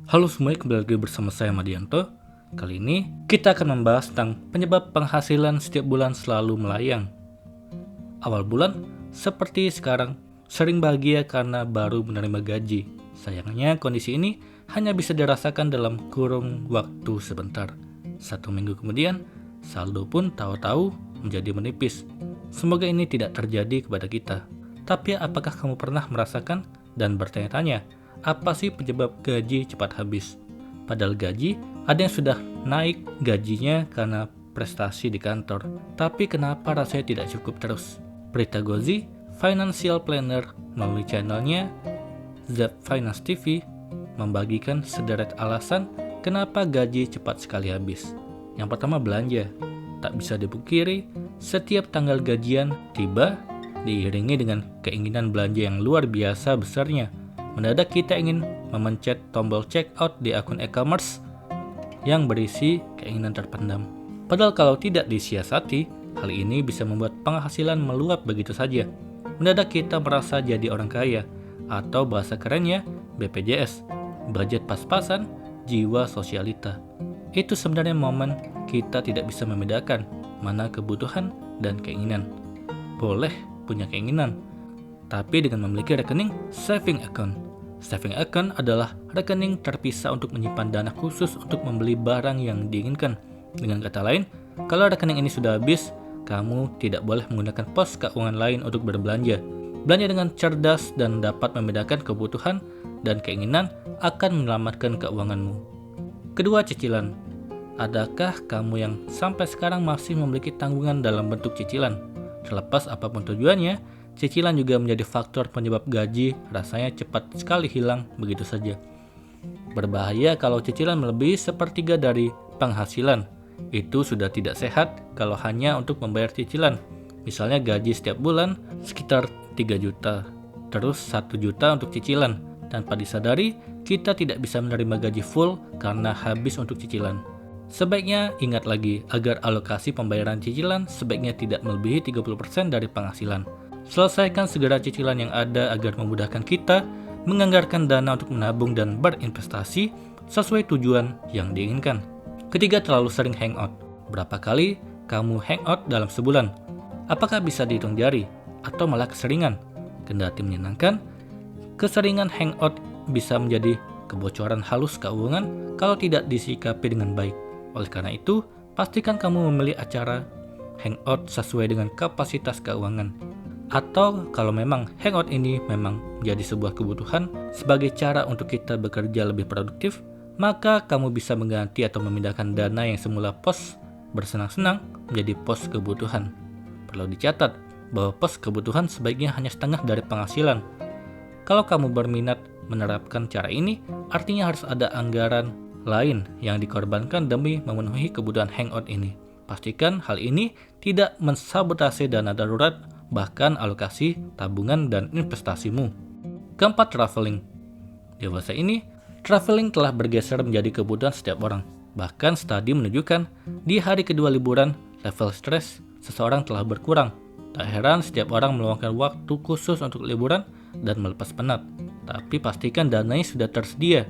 Halo semuanya, kembali lagi bersama saya Madianto. Kali ini kita akan membahas tentang penyebab penghasilan setiap bulan selalu melayang. Awal bulan, seperti sekarang, sering bahagia karena baru menerima gaji. Sayangnya kondisi ini hanya bisa dirasakan dalam kurun waktu sebentar. 1 minggu kemudian, saldo pun tahu-tahu menjadi menipis. Semoga ini tidak terjadi kepada kita. Tapi apakah kamu pernah merasakan dan bertanya-tanya, apa sih penyebab gaji cepat habis? Padahal gaji, ada yang sudah naik gajinya karena prestasi di kantor. Tapi kenapa rasanya tidak cukup terus? Prita Gozi, financial planner, melalui channelnya The Finance TV, membagikan sederet alasan kenapa gaji cepat sekali habis. Yang pertama, belanja. Tak bisa dipungkiri, setiap tanggal gajian tiba diiringi dengan keinginan belanja yang luar biasa besarnya. Mendadak kita ingin memencet tombol check out di akun e-commerce yang berisi keinginan terpendam. Padahal kalau tidak disiasati, hal ini bisa membuat penghasilan meluap begitu saja. Mendadak kita merasa jadi orang kaya, atau bahasa kerennya BPJS, budget pas-pasan, jiwa sosialita. Itu sebenarnya momen kita tidak bisa membedakan mana kebutuhan dan keinginan. Boleh punya keinginan, tapi dengan memiliki rekening saving account. Saving account adalah rekening terpisah untuk menyimpan dana khusus untuk membeli barang yang diinginkan. Dengan kata lain, kalau rekening ini sudah habis, kamu tidak boleh menggunakan pos keuangan lain untuk berbelanja. Belanja dengan cerdas dan dapat membedakan kebutuhan dan keinginan akan menyelamatkan keuanganmu. Kedua, cicilan. Adakah kamu yang sampai sekarang masih memiliki tanggungan dalam bentuk cicilan? Terlepas apapun tujuannya, cicilan juga menjadi faktor penyebab gaji rasanya cepat sekali hilang begitu saja. Berbahaya kalau cicilan melebihi sepertiga dari penghasilan. Itu sudah tidak sehat kalau hanya untuk membayar cicilan. Misalnya gaji setiap bulan sekitar 3 juta, terus 1 juta untuk cicilan. Tanpa disadari, kita tidak bisa menerima gaji full karena habis untuk cicilan. Sebaiknya ingat lagi agar alokasi pembayaran cicilan sebaiknya tidak melebihi 30% dari penghasilan. Selesaikan segera cicilan yang ada agar memudahkan kita menganggarkan dana untuk menabung dan berinvestasi sesuai tujuan yang diinginkan. Ketiga, terlalu sering hangout. Berapa kali kamu hangout dalam sebulan? Apakah bisa dihitung jari atau malah keseringan? Kendati menyenangkan, keseringan hangout bisa menjadi kebocoran halus keuangan kalau tidak disikapi dengan baik. Oleh karena itu, pastikan kamu memilih acara hangout sesuai dengan kapasitas keuangan. Atau kalau memang hangout ini memang menjadi sebuah kebutuhan sebagai cara untuk kita bekerja lebih produktif, maka kamu bisa mengganti atau memindahkan dana yang semula pos bersenang-senang menjadi pos kebutuhan. Perlu dicatat bahwa pos kebutuhan sebaiknya hanya setengah dari penghasilan. Kalau kamu berminat menerapkan cara ini, artinya harus ada anggaran lain yang dikorbankan demi memenuhi kebutuhan hangout ini. Pastikan hal ini tidak mensabotase dana darurat, bahkan alokasi tabungan dan investasimu. Keempat, traveling. Dewasa ini, traveling telah bergeser menjadi kebutuhan setiap orang. Bahkan studi menunjukkan di hari kedua liburan, level stres seseorang telah berkurang. Tak heran setiap orang meluangkan waktu khusus untuk liburan dan melepas penat. Tapi pastikan dananya sudah tersedia.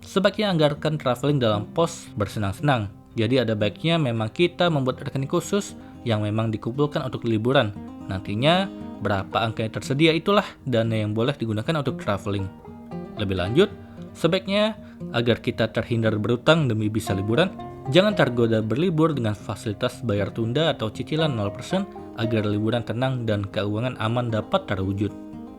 Sebaiknya anggarkan traveling dalam pos bersenang-senang. Jadi ada baiknya memang kita membuat rekening khusus yang memang dikumpulkan untuk liburan. Nantinya berapa angka yang tersedia itulah dana yang boleh digunakan untuk traveling. Lebih lanjut, sebaiknya agar kita terhindar berutang demi bisa liburan, jangan tergoda berlibur dengan fasilitas bayar tunda atau cicilan 0% agar liburan tenang dan keuangan aman dapat terwujud.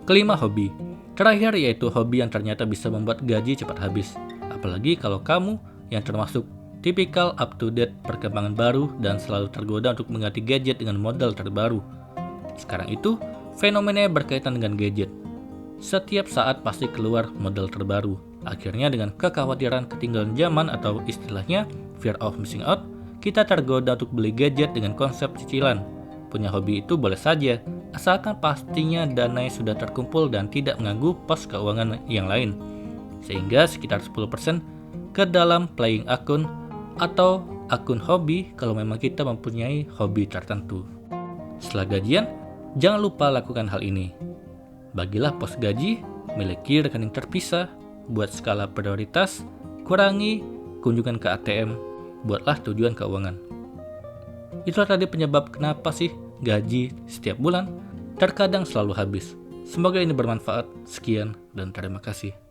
Kelima, hobi. Terakhir yaitu hobi yang ternyata bisa membuat gaji cepat habis. Apalagi kalau kamu yang termasuk tipikal up-to-date perkembangan baru dan selalu tergoda untuk mengganti gadget dengan model terbaru. Sekarang itu, fenomena berkaitan dengan gadget. Setiap saat pasti keluar model terbaru. Akhirnya dengan kekhawatiran ketinggalan zaman atau istilahnya fear of missing out, kita tergoda untuk beli gadget dengan konsep cicilan. Punya hobi itu boleh saja, asalkan pastinya dananya sudah terkumpul dan tidak mengganggu pos keuangan yang lain. Sehingga sekitar 10% ke dalam playing akun atau akun hobi kalau memang kita mempunyai hobi tertentu. Setelah gajian, jangan lupa lakukan hal ini. Bagilah pos gaji, miliki rekening terpisah, buat skala prioritas, kurangi kunjungan ke ATM, buatlah tujuan keuangan. Itulah tadi penyebab kenapa sih gaji setiap bulan terkadang selalu habis. Semoga ini bermanfaat. Sekian dan terima kasih.